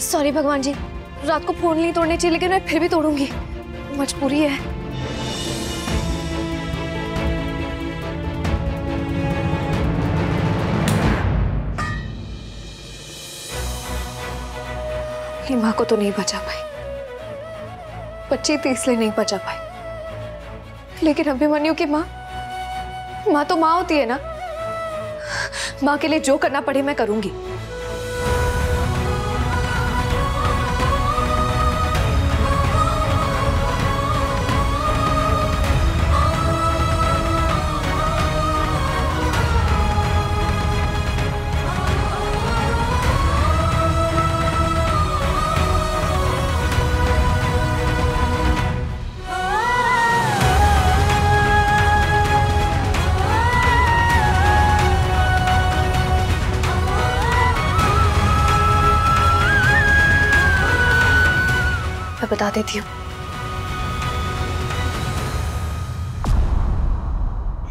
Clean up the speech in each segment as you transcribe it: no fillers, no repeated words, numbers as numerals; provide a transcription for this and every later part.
Sorry भगवान जी, रात को फोन नहीं तोड़ने चाहिए, लेकिन मैं फिर भी तोड़ूंगी, मजबूरी है। अपनी माँ को तो नहीं बचा पाई, बच्ची थी इसलिए नहीं बचा पाई, लेकिन अभिमन्यु की माँ तो माँ होती है ना। माँ के लिए जो करना पड़े मैं करूंगी। मैं बता देती हूँ,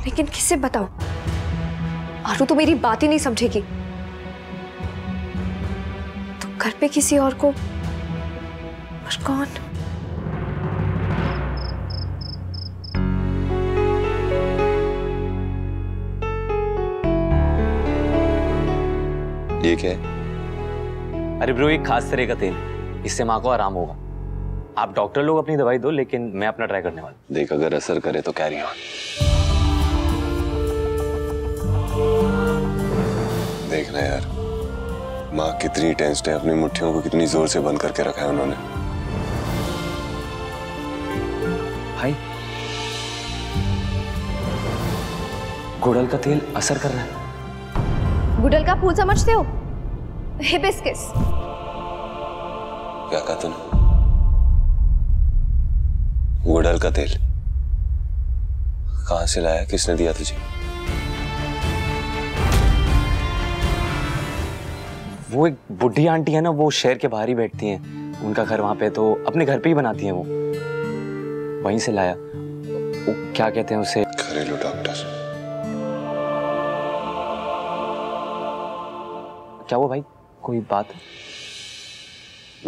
लेकिन किससे बताऊं? आरू तो मेरी बात ही नहीं समझेगी। तो घर पे किसी और को, और कौन? ये क्या है? अरे ब्रो, एक खास तरह का तेल, इससे माँ को आराम होगा। आप डॉक्टर लोग अपनी दवाई दो, लेकिन मैं अपना ट्राई करने वाला। देख, अगर असर करे तो कैरी ऑन। देखना यार, माँ कितनी टेंस्ड है, अपनी मुट्ठियों को कितनी जोर से बंद करके रखा है उन्होंने। भाई, गुड़हल का तेल असर कर रहा है। गुड़हल का फूल समझते हो? हिबिस्कस। क्या कहा तूने? गुड़हल का तेल कहां से लाया, किसने दिया तुझे? वो एक बुढ़ी आंटी है ना, वो शहर के बाहर ही बैठती हैं, उनका घर वहां पे, तो अपने घर पे ही बनाती हैं वो, वहीं से लाया। वो क्या कहते हैं उसे? घरेलू डॉक्टर। क्या वो भाई, कोई बात?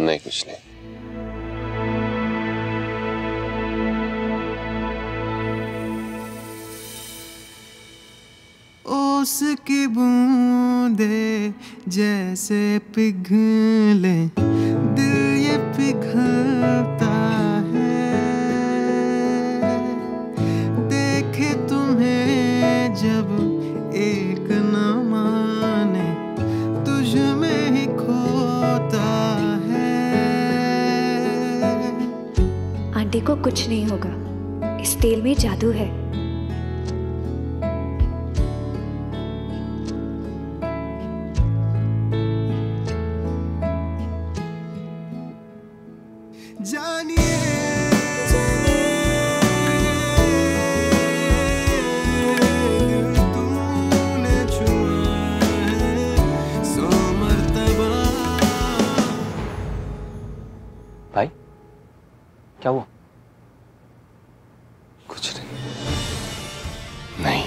नहीं, कुछ नहीं। उसकी बूंदे जैसे पिघले, दिल ये पिघलता है, देखे तुम्हें जब एक न माने, तुझ में ही खोता है। आंटी को कुछ नहीं होगा, इस तेल में जादू है। भाई, क्या हुआ? कुछ नहीं। नहीं,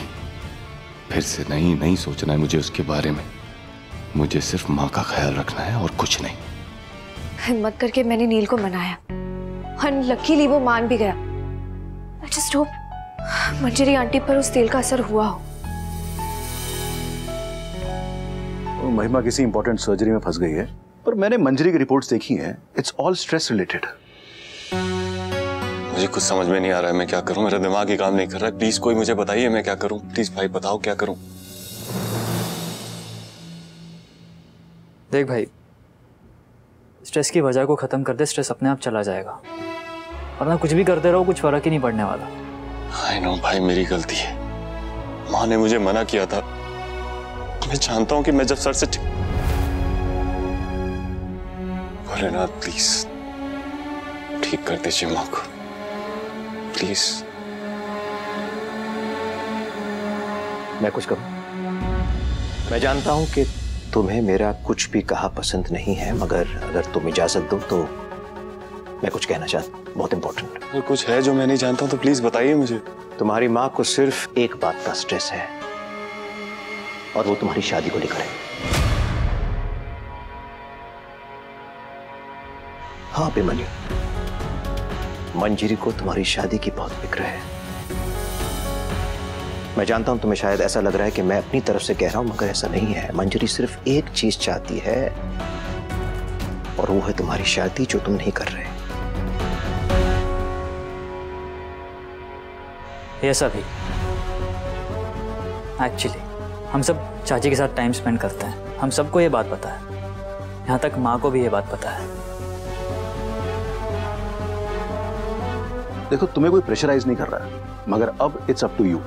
फिर से नहीं सोचना है मुझे उसके बारे में। मुझे सिर्फ माँ का ख्याल रखना है और कुछ नहीं। हिम्मत करके मैंने नील को मनाया, अनलकीली वो मान भी गया। I just hope Manjari aunty पर उस तेल का असर हुआ हो। महिमा किसी इंपॉर्टेंट सर्जरी में फंस गई है, पर मैंने मंजरी की रिपोर्ट्स देखी हैं, इट्स ऑल स्ट्रेस रिलेटेड। मुझे कुछ समझ में नहीं आ रहा है, मैं क्या करूं? मेरा दिमाग ही काम नहीं कर रहा है। प्लीज कोई मुझे बताइए, मैं क्या करूं? प्लीज भाई बताओ, क्या करूं? देख भाई, स्ट्रेस की वजह को खत्म कर दे, स्ट्रेस अपने आप चला जाएगा। वरना कुछ भी करते रहो, कुछ फर्क ही नहीं पड़ने वाला। आई नो भाई, मेरी गलती है। माँ ने मुझे मना किया था। मैं जानता हूं कि मैं जब सर से भोलेनाथ प्लीज ठीक कर दीजिए माँ को, प्लीज। मैं कुछ कहूं? मैं जानता हूं कि तुम्हें मेरा कुछ भी कहा पसंद नहीं है, मगर अगर तुम इजाजत दो तो मैं कुछ कहना चाहता हूं, बहुत इंपॉर्टेंट। अगर कुछ है जो मैं नहीं जानता हूं तो प्लीज बताइए मुझे। तुम्हारी माँ को सिर्फ एक बात का स्ट्रेस है, और वो तुम्हारी शादी को लेकर है। हाँ अभिमन्यु, मंजरी को तुम्हारी शादी की बहुत फिक्र है। मैं जानता हूं तुम्हें शायद ऐसा लग रहा है कि मैं अपनी तरफ से कह रहा हूं, मगर ऐसा नहीं है। मंजरी सिर्फ एक चीज चाहती है और वो है तुम्हारी शादी, जो तुम नहीं कर रहे। ये सभी एक्चुअली हम सब चाची के साथ टाइम स्पेंड करते हैं, हम सबको ये बात पता है, यहाँ तक माँ को भी ये बात पता है। देखो, तुम्हें कोई प्रेशराइज नहीं कर रहा है, मगर अब इट्स अप टू यू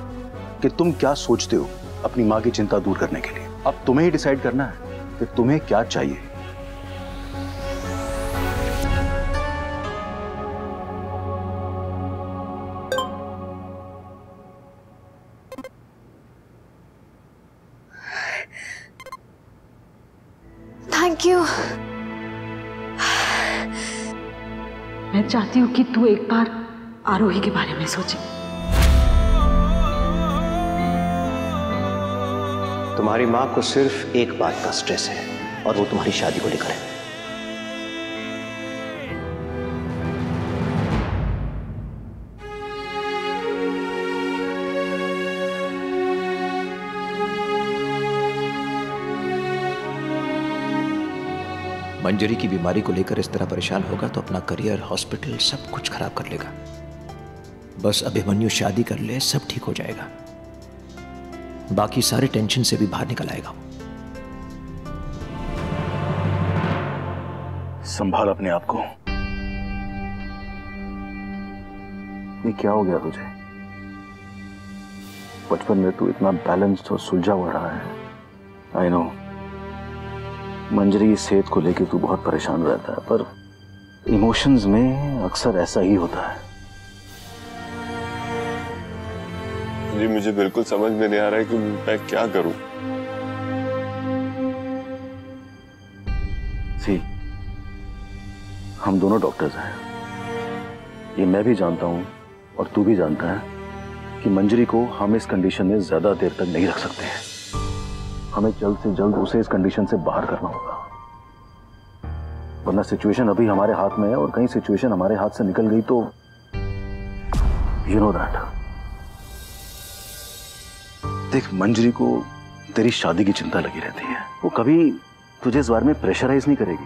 कि तुम क्या सोचते हो अपनी माँ की चिंता दूर करने के लिए। अब तुम्हें ही डिसाइड करना है कि तुम्हें क्या चाहिए। Thank you. मैं चाहती हूँ कि तू एक बार आरोही के बारे में सोचे। तुम्हारी माँ को सिर्फ एक बात का स्ट्रेस है और वो तुम्हारी शादी को लेकर है। मंजरी की बीमारी को लेकर इस तरह परेशान होगा तो अपना करियर, हॉस्पिटल, सब कुछ खराब कर लेगा। बस अभिमन्यु शादी कर ले, सब ठीक हो जाएगा। बाकी सारे टेंशन से भी बाहर निकल आएगा। संभाल अपने आप को। ये क्या हो गया तुझे? बचपन में तू इतना बैलेंस्ड और सुलझा हुआ रहा है। आई नो मंजरी की सेहत को लेकर तू बहुत परेशान रहता है, पर इमोशंस में अक्सर ऐसा ही होता है। जी मुझे बिल्कुल समझ में नहीं आ रहा है कि मैं क्या करूं। सी, हम दोनों डॉक्टर्स हैं। ये मैं भी जानता हूं और तू भी जानता है कि मंजरी को हम इस कंडीशन में ज्यादा देर तक नहीं रख सकते हैं। हमें जल्द से जल्द उसे इस कंडीशन से बाहर करना होगा, वरना सिचुएशन अभी हमारे हाथ में है और कहीं सिचुएशन हमारे हाथ से निकल गई तो यू नो दैट। देख, मंजरी को तेरी शादी की चिंता लगी रहती है। वो कभी तुझे इस बारे में प्रेशराइज नहीं करेगी।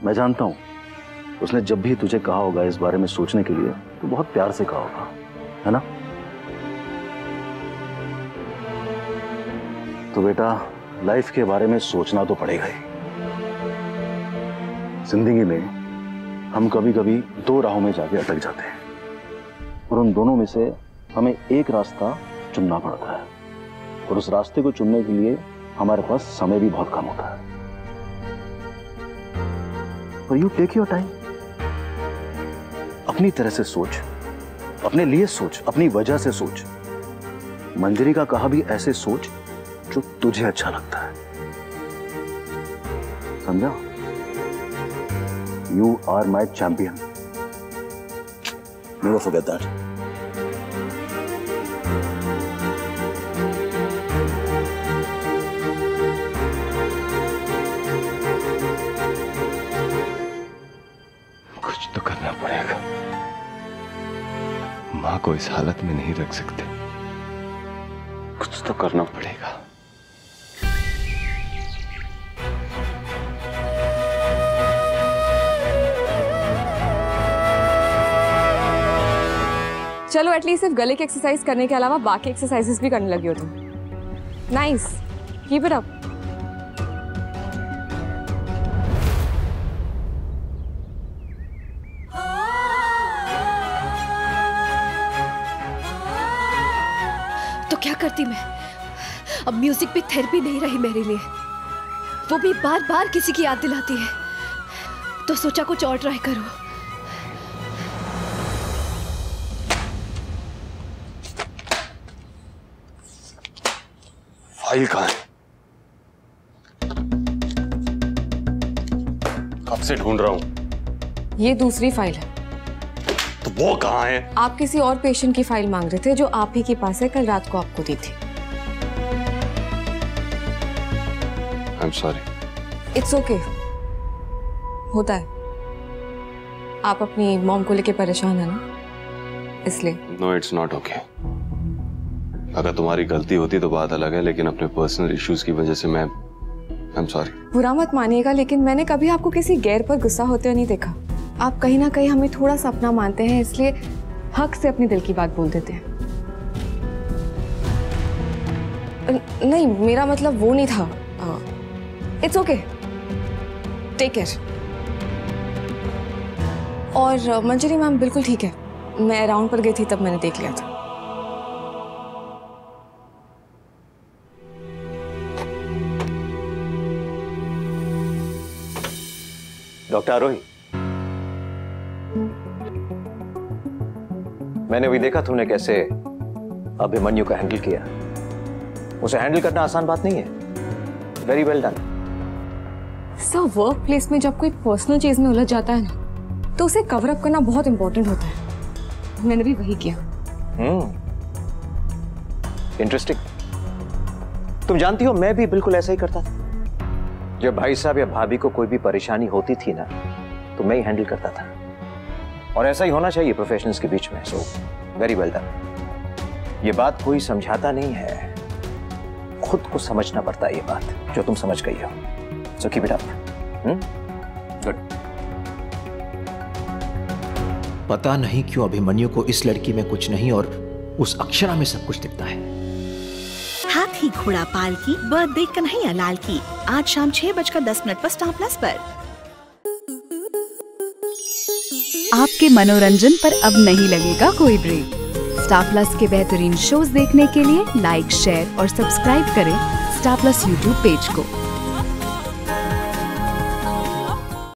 मैं जानता हूं उसने जब भी तुझे कहा होगा इस बारे में सोचने के लिए तो बहुत प्यार से कहा होगा, है ना? तो बेटा, लाइफ के बारे में सोचना तो पड़ेगा ही। जिंदगी में हम कभी कभी दो राहों में जाके अटक जाते हैं और उन दोनों में से हमें एक रास्ता चुनना पड़ता है और उस रास्ते को चुनने के लिए हमारे पास समय भी बहुत कम होता है। पर यू टेक योर टाइम, अपनी तरह से सोच, अपने लिए सोच, अपनी वजह से सोच। मंजरी का कहा भी ऐसे सोच जो तुझे अच्छा लगता है, समझा? You are my champion, never forget that. कुछ तो करना पड़ेगा। मां को इस हालत में नहीं रख सकते, कुछ तो करना पड़ेगा। चलो एटलीस्ट सिर्फ गले की एक्सरसाइज करने के अलावा बाकी एक्सरसाइजेस भी करने लगी हो तुम। Nice, keep it up. तो क्या करती मैं? अब म्यूजिक भी थेरेपी नहीं रही मेरे लिए, वो भी बार बार किसी की याद दिलाती है। तो सोचा कुछ और ट्राई करो। फाइल कहाँ है? कब से ढूंढ रहा हूं। ये दूसरी फाइल है। तो वो कहाँ है? आप किसी और पेशेंट की फाइल मांग रहे थे जो आप ही के पास है, कल रात को आपको दी थी। I am sorry. It's okay, होता है। आप अपनी मॉम को लेके परेशान है ना, इसलिए। No, it's not okay. अगर तुम्हारी गलती होती तो बात अलग है, लेकिन अपने पर्सनल इश्यूज की वजह से आई एम सॉरी। बुरा मत मानिएगा, लेकिन मैंने कभी आपको किसी गैर पर गुस्सा होते हुए नहीं देखा। आप कहीं ना कहीं हमें थोड़ा सा अपना मानते हैं, इसलिए हक से अपने दिल की बात बोल देते हैं। नहीं, मेरा मतलब वो नहीं था। It's okay, take care. और मंजरी मैम बिल्कुल ठीक है, मैं राउंड पर गई थी तब मैंने देख लिया था। डॉक्टर आरोही, मैंने भी देखा तुमने कैसे अभिमन्यु को हैंडल किया। उसे हैंडल करना आसान बात नहीं है। Very well done. Sir, work place में जब कोई पर्सनल चीज में उलझ जाता है ना, तो उसे कवर अप करना बहुत इंपॉर्टेंट होता है। मैंने भी वही किया। इंटरेस्टिंग। तुम जानती हो, मैं भी बिल्कुल ऐसा ही करता था। जब भाई साहब या भाभी को कोई भी परेशानी होती थी ना, तो मैं ही हैंडल करता था। और ऐसा ही होना चाहिए प्रोफेशनल्स के बीच में। So very well done. ये बात कोई समझाता नहीं है, खुद को समझना पड़ता है ये बात, जो तुम समझ गई हो। So keep it up. Good. पता नहीं क्यों अभिमन्यु को इस लड़की में कुछ नहीं और उस अक्षरा में सब कुछ दिखता है। हाथी घोड़ा पाल की बर्थडे कन्हैया लाल की आज शाम 6:10 पर स्टार प्लस पर। आपके मनोरंजन पर अब नहीं लगेगा कोई ब्रेक। स्टार प्लस के बेहतरीन शोज देखने के लिए लाइक, शेयर और सब्सक्राइब करें स्टार प्लस यूट्यूब पेज को।